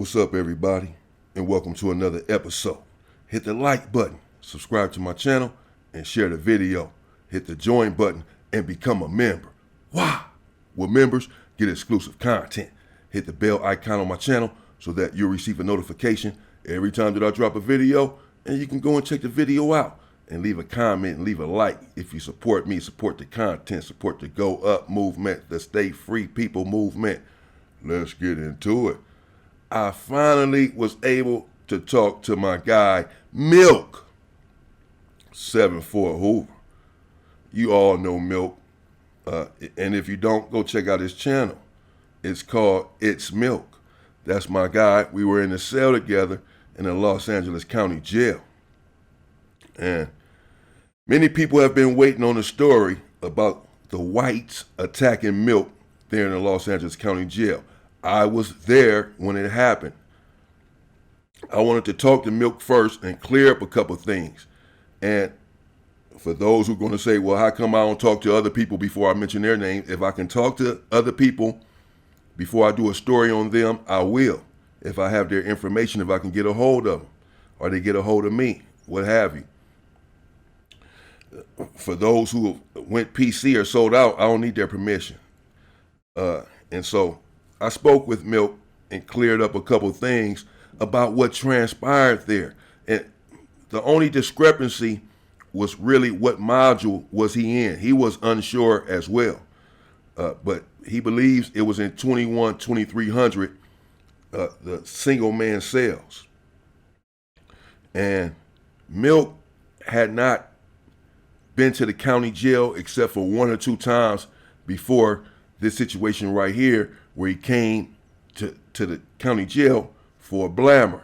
What's up, everybody, and welcome to another episode. Hit the like button, subscribe to my channel, and share the video. Hit the join button and become a member. Why? Well, members get exclusive content. Hit the bell icon on my channel so that you'll receive a notification every time that I drop a video, and you can go and check the video out and leave a comment and leave a like. If you support me, support the content, support the Go Up movement, the Stay Free People movement. Let's get into it. I finally was able to talk to my guy, Milk74 Hoover. You all know Milk, and if you don't, go check out his channel. It's called It's Milk. That's my guy. We were in a cell together in the Los Angeles County Jail. And many people have been waiting on a story about the whites attacking Milk there in the Los Angeles County Jail. I was there when it happened. I wanted to talk to Milk first and clear up a couple things. And for those who are going to say, well, how come I don't talk to other people before I mention their name? If I can talk to other people before I do a story on them, I will. If I have their information, if I can get a hold of them, or they get a hold of me, what have you. For those who went PC or sold out, I don't need their permission. And so I spoke with Milk and cleared up a couple things about what transpired there. And the only discrepancy was really what module was he in. He was unsure as well. But he believes it was in 2300, the single man cells. And Milk had not been to the county jail except for one or two times before this situation right here, where he came to the county jail for a blammer.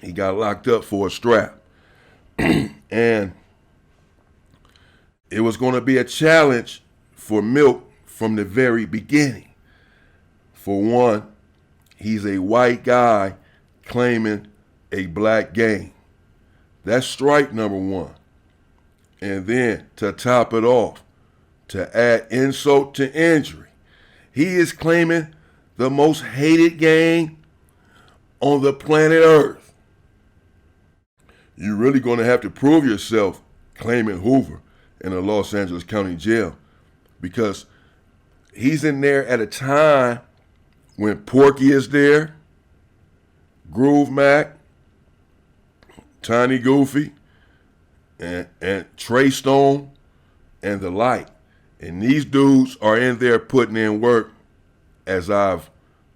He got locked up for a strap. And it was going to be a challenge for Milk from the very beginning. For one, he's a white guy claiming a black gang. That's strike number one. And then to top it off, to add insult to injury, he is claiming the most hated gang on the planet Earth. You're really going to have to prove yourself claiming Hoover in the Los Angeles County Jail, because he's in there at a time when Porky is there, Groove Mac, Tiny Goofy, and Trey Stone, and the like. And these dudes are in there putting in work, as I've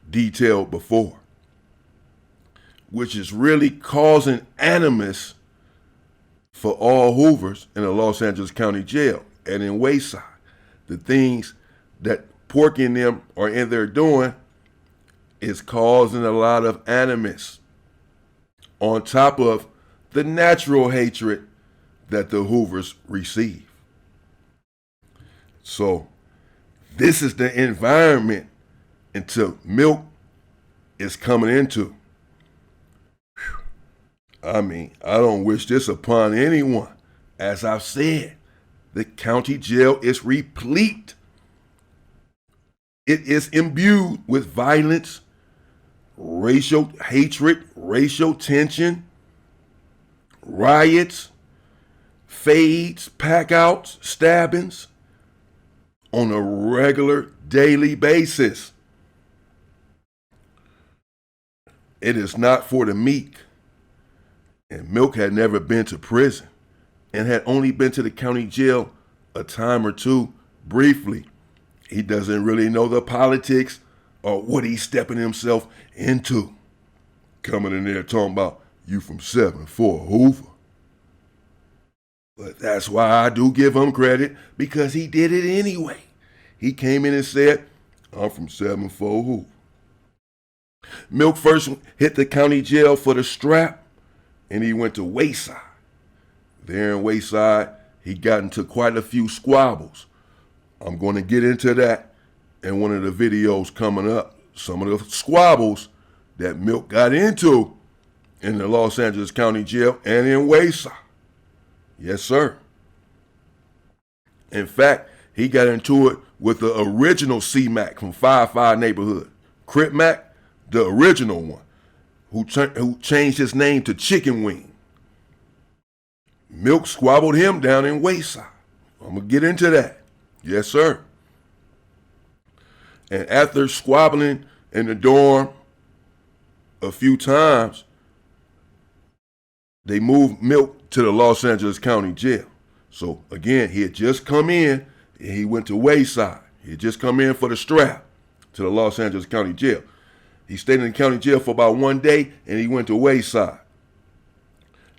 detailed before, which is really causing animus for all Hoovers in the Los Angeles County Jail and in Wayside. The things that Porky and them are in there doing is causing a lot of animus, on top of the natural hatred that the Hoovers receive. So this is the environment until Milk is coming into. Whew. I mean, I don't wish this upon anyone. As I've said, the county jail is replete. It is imbued with violence, racial hatred, racial tension, riots, fades, packouts, stabbings on a regular daily basis. It is not for the meek. And Milk had never been to prison and had only been to the county jail a time or two briefly. He doesn't really know the politics or what he's stepping himself into. Coming in there talking about, you from 74 Hoover. But that's why I do give him credit, because he did it anyway. He came in and said, I'm from 74 Hoover. Milk first hit the county jail for the strap, and he went to Wayside. There in Wayside, he got into quite a few squabbles. I'm going to get into that in one of the videos coming up. Some of the squabbles that Milk got into in the Los Angeles County Jail and in Wayside. Yes, sir. In fact, he got into it with the original C-Mac from 5-5 neighborhood. Crip Mac the original one, who changed his name to Chicken Wing. Milk squabbled him down in Wayside. I'm going to get into that. Yes, sir. And after squabbling in the dorm a few times, they moved Milk to the Los Angeles County Jail. So again, he had just come in and he went to Wayside. He had just come in for the strap to the Los Angeles County Jail. He stayed in the county jail for about 1 day and he went to Wayside.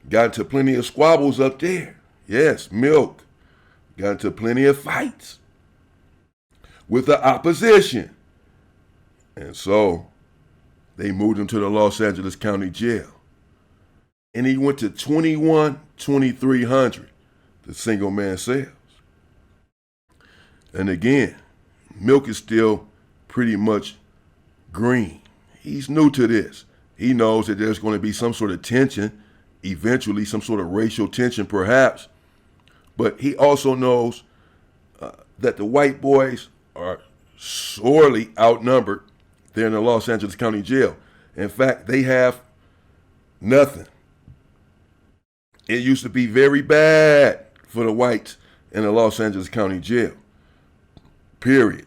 Got into plenty of squabbles up there. Yes, Milk got into plenty of fights with the opposition. And so they moved him to the Los Angeles County Jail. And he went to 21-2300, the single man cells. And again, Milk is still pretty much green. He's new to this. He knows that there's going to be some sort of tension, eventually some sort of racial tension perhaps. But he also knows that the white boys are sorely outnumbered there in the Los Angeles County Jail. In fact, they have nothing. It used to be very bad for the whites in the Los Angeles County Jail. Period.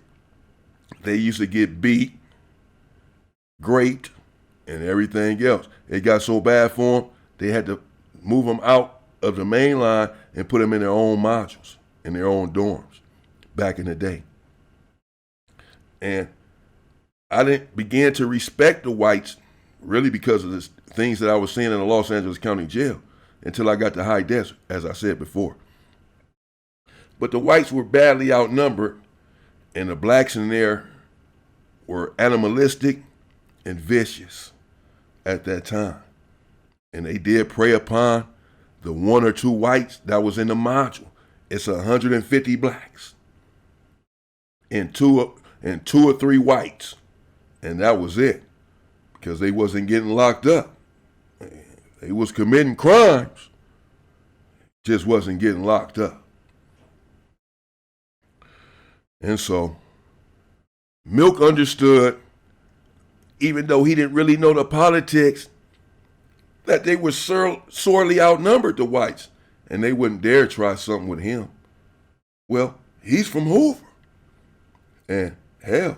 They used to get beat, raped, and everything else. It got so bad for them, they had to move them out of the main line and put them in their own modules, in their own dorms, back in the day. And I didn't begin to respect the whites really because of the things that I was seeing in the Los Angeles County Jail until I got to High Desert, as I said before. But the whites were badly outnumbered, and the blacks in there were animalistic and vicious at that time. And they did prey upon the 1 or 2 whites that was in the module. It's 150 blacks and two or three whites. And that was it, because they wasn't getting locked up. They was committing crimes, just wasn't getting locked up. And so Milk understood, even though he didn't really know the politics, that they were sorely outnumbered, the whites, and they wouldn't dare try something with him. Well, he's from Hoover. And hell,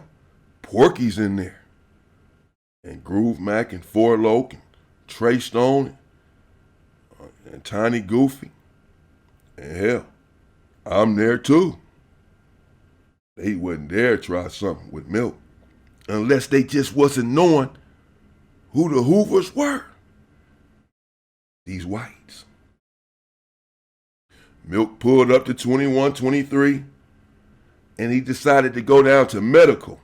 Porky's in there. And Groove Mac and Four Loke and Trey Stone and Tiny Goofy. And hell, I'm there too. They wouldn't dare try something with Milk unless they just wasn't knowing who the Hoovers were. These whites. Milk pulled up to 21-23 and he decided to go down to medical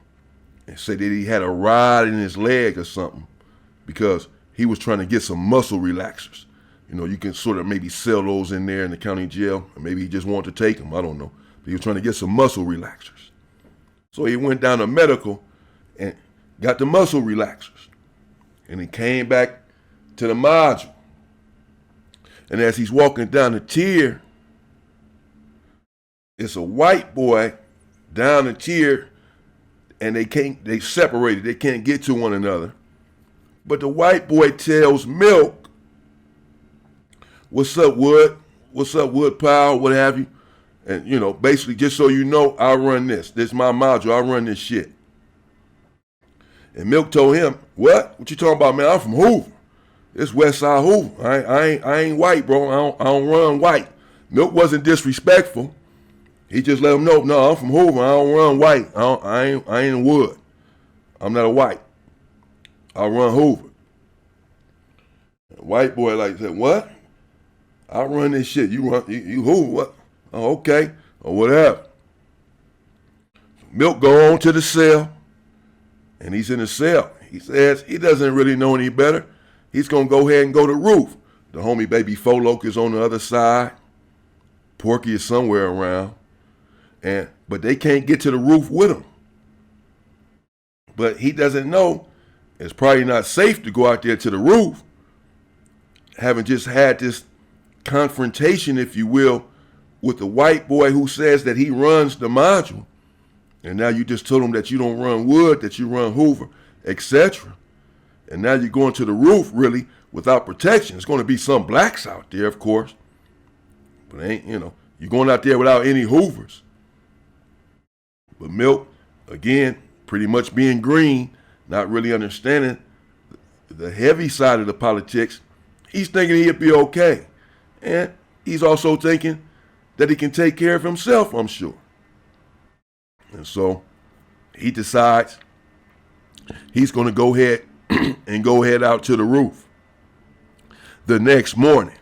and say that he had a rod in his leg or something because he was trying to get some muscle relaxers. You know, you can sort of maybe sell those in there in the county jail, or maybe he just wanted to take them, I don't know. But he was trying to get some muscle relaxers. So he went down to medical and got the muscle relaxers. And he came back to the module. And as he's walking down the tier, it's a white boy down the tier, and they separated. They can't get to one another. But the white boy tells Milk, "What's up, Wood? What's up, Wood Pal? What have you?" And, you know, basically, just so you know, I run this. This is my module. I run this shit. And Milk told him, "What? What you talking about, man? I'm from Hoover. It's Westside Hoover. I ain't white, bro. I don't run white." Milk wasn't disrespectful. He just let him know, "No, I'm from Hoover. I don't run white. I ain't in Wood. I'm not a white. I run Hoover." The white boy like said, "What? I run this shit. You Hoover? What? Oh, okay, or whatever." Milk go on to the cell, and he's in the cell. He says he doesn't really know any better. He's gonna go ahead and go to the roof. The homie baby Foloke is on the other side. Porky is somewhere around, but they can't get to the roof with him. But he doesn't know it's probably not safe to go out there to the roof, having just had this confrontation, if you will, with the white boy who says that he runs the module. And now you just told him that you don't run Wood, that you run Hoover, etc. And now you're going to the roof really without protection. It's going to be some blacks out there, of course. But you're going out there without any hoovers. But Milk, again, pretty much being green, not really understanding the heavy side of the politics, he's thinking he'll be okay. And he's also thinking that he can take care of himself, I'm sure. And so he decides he's going to go ahead and go head out to the roof the next morning.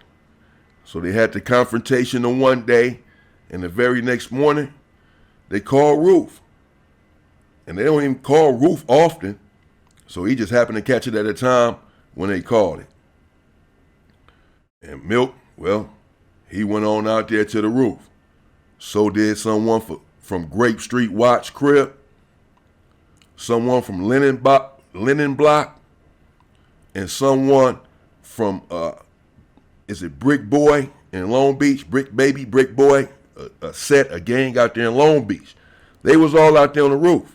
So they had the confrontation on one day, and the very next morning, they call Roof. And they don't even call Roof often, so he just happened to catch it at a time when they called it. And Milk, well, he went on out there to the roof. So did someone from Grape Street Watch Crib, someone from Linen Block, and someone from, Brick Boy in Long Beach, Brick Boy, a gang out there in Long Beach. They was all out there on the roof.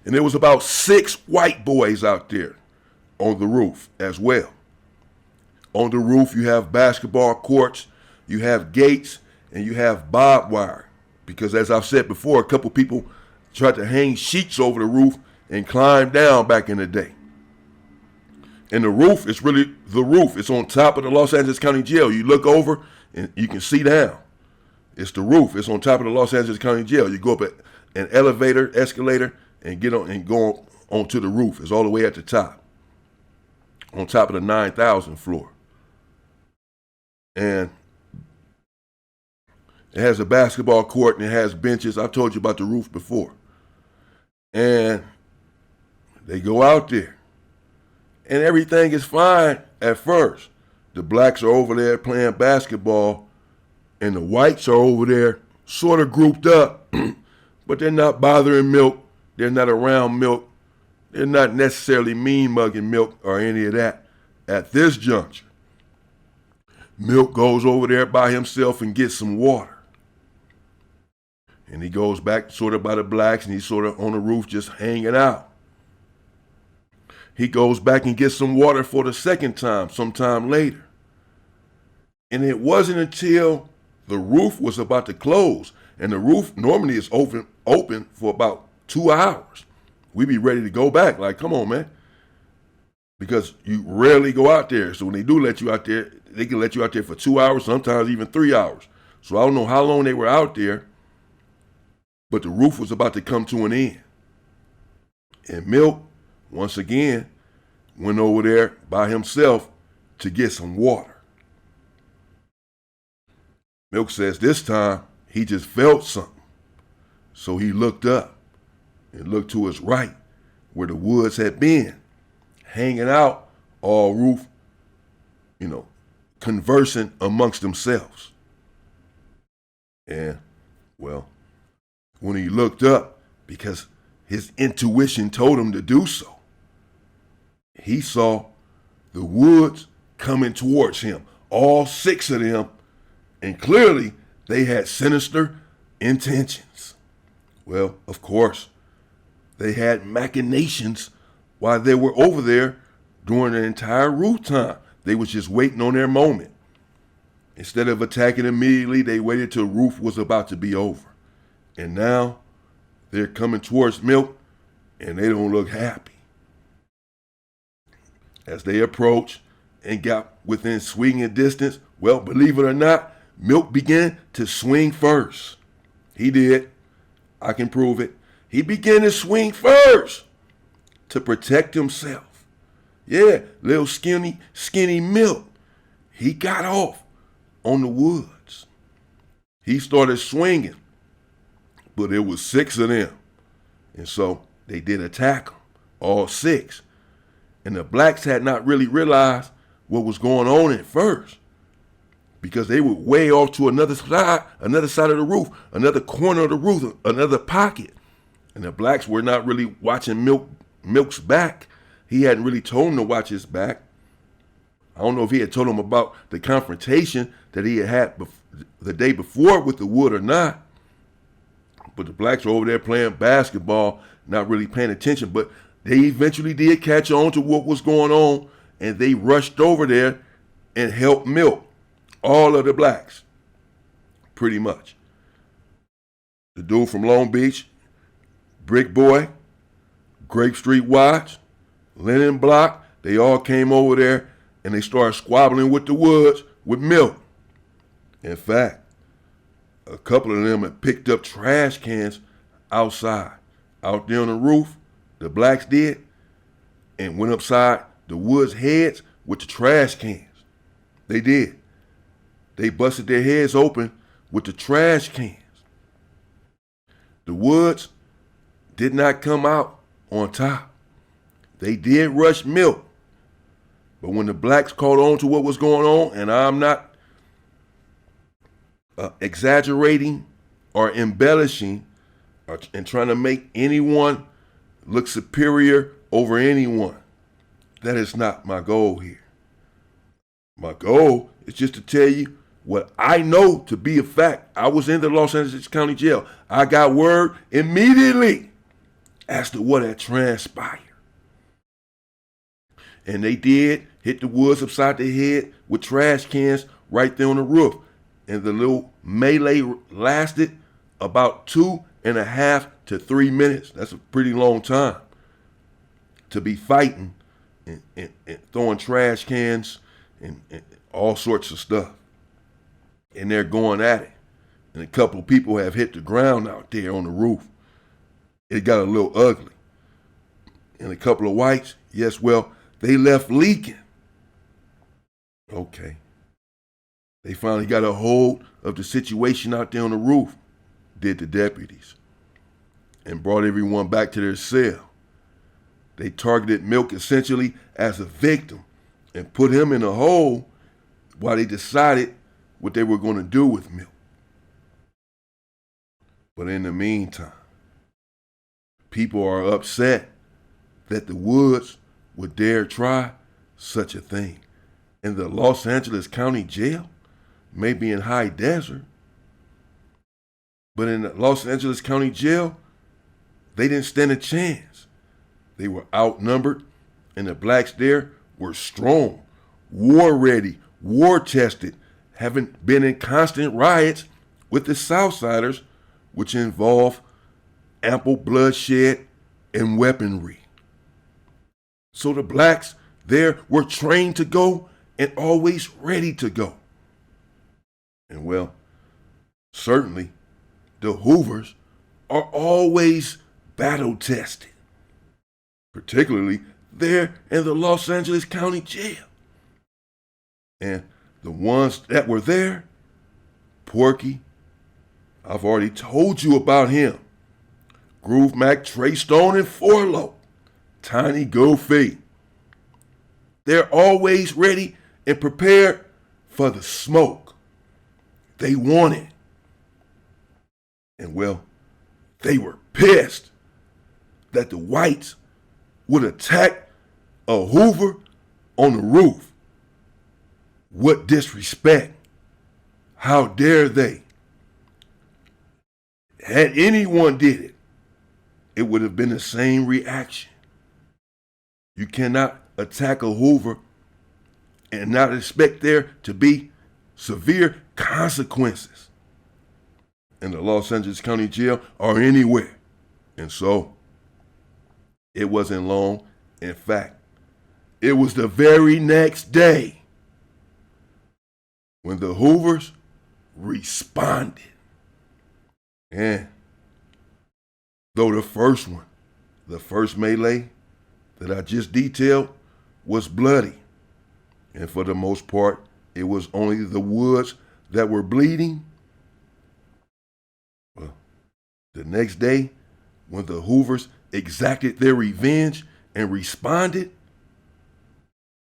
And there was about 6 white boys out there on the roof as well. On the roof, you have basketball courts, you have gates, and you have barbed wire. Because as I've said before, a couple people tried to hang sheets over the roof and climb down back in the day. And the roof is really the roof. It's on top of the Los Angeles County Jail. You look over and you can see down. It's the roof. It's on top of the Los Angeles County Jail. You go up an elevator, escalator, and get on and go onto the roof. It's all the way at the top. On top of the 9,000 floor. And it has a basketball court and it has benches. I've told you about the roof before. And they go out there. And everything is fine at first. The blacks are over there playing basketball, and the whites are over there sort of grouped up, but they're not bothering Milk. They're not around Milk. They're not necessarily mean-mugging Milk or any of that at this juncture. Milk goes over there by himself and gets some water. And he goes back sort of by the blacks, and he's sort of on the roof just hanging out. He goes back and gets some water for the second time, sometime later. And it wasn't until the roof was about to close, and the roof normally is open for about 2 hours. We be ready to go back, like, come on, man. Because you rarely go out there. So when they do let you out there, they can let you out there for 2 hours, sometimes even 3 hours. So I don't know how long they were out there, but the roof was about to come to an end. And Milk, once again, went over there by himself to get some water. Milk says this time he just felt something. So he looked up and looked to his right where the woods had been, hanging out all roof, conversing amongst themselves. And, well, when he looked up, because his intuition told him to do so, he saw the woods coming towards him, all 6 of them, and clearly they had sinister intentions. Well, of course, they had machinations while they were over there during the entire roof time. They was just waiting on their moment. Instead of attacking immediately, they waited till roof was about to be over. And now they're coming towards Milk, and they don't look happy. As they approached and got within swinging distance, well, believe it or not, Milk began to swing first. He did. I can prove it. He began to swing first to protect himself. Yeah, little skinny Milk. He got off on the woods. He started swinging, but it was 6 of them. And so they did attack him, all 6. And the blacks had not really realized what was going on at first, because they were way off to another side of the roof, another corner of the roof, another pocket. And the blacks were not really watching Milk's back. He hadn't really told them to watch his back. I don't know if he had told them about the confrontation that he had the day before with the wood or not. But the blacks were over there playing basketball, not really paying attention. But They eventually did catch on to what was going on, and they rushed over there and helped Milk, all of the blacks, pretty much. The dude from Long Beach, Brick Boy, Grape Street Watch, Lennon Block, they all came over there and they started squabbling with the Woods with Milk. In fact, a couple of them had picked up trash cans outside, out there on the roof, the blacks did, and went upside the Woods' heads with the trash cans. They did. They busted their heads open with the trash cans. The Woods did not come out on top. They did rush Milk. But when the blacks caught on to what was going on, and I'm not exaggerating or embellishing and trying to make anyone look superior over anyone, that is not my goal here. My goal is just to tell you what I know to be a fact. I was in the Los Angeles County Jail. I got word immediately as to what had transpired. And they did hit the Woods upside the head with trash cans right there on the roof. And the little melee lasted about 2.5 to 3 minutes. That's a pretty long time to be fighting and throwing trash cans and all sorts of stuff. And they're going at it. And a couple of people have hit the ground out there on the roof. It got a little ugly. And a couple of whites, yes, well, they left leaking. Okay. They finally got a hold of the situation out there on the roof, did the deputies, and brought everyone back to their cell. They targeted Milk essentially as a victim and put him in a hole while they decided what they were going to do with Milk. But in the meantime, people are upset that the Woods would dare try such a thing. In the Los Angeles County Jail, maybe in high desert, but in the Los Angeles County Jail, they didn't stand a chance. They were outnumbered, and the blacks there were strong, war-ready, war-tested, having been in constant riots with the Southsiders, which involve ample bloodshed and weaponry. So the blacks there were trained to go and always ready to go. And well, certainly the Hoovers are always battle tested, particularly there in the Los Angeles County Jail. And the ones that were there, Porky, I've already told you about him. Groove Mac, Trey Stone, and Forlo, Tiny Goofy. They're always ready and prepared for the smoke. They want it. And well, they were pissed that the whites would attack a Hoover on the roof. What disrespect. How dare they? Had anyone did it, it would have been the same reaction. You cannot attack a Hoover and not expect there to be severe consequences in the Los Angeles County Jail or anywhere. And so, it wasn't long. In fact, it was the very next day when the Hoovers responded. And though the first melee that I just detailed was bloody, and for the most part, it was only the Woods that were bleeding. Well, the next day, when the Hoovers exacted their revenge and responded,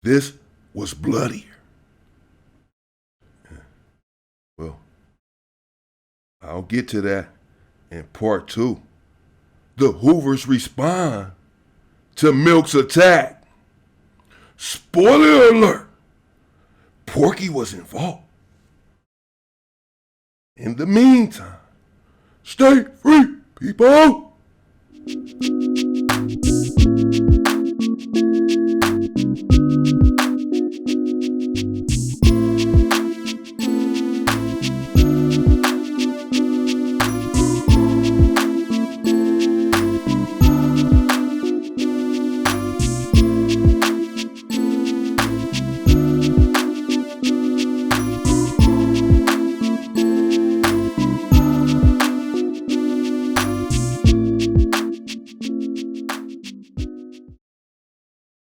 this was bloodier. Well, I'll get to that in part 2. The Hoovers respond to Milk's attack. Spoiler alert, Porky was involved. In the meantime, stay free, people.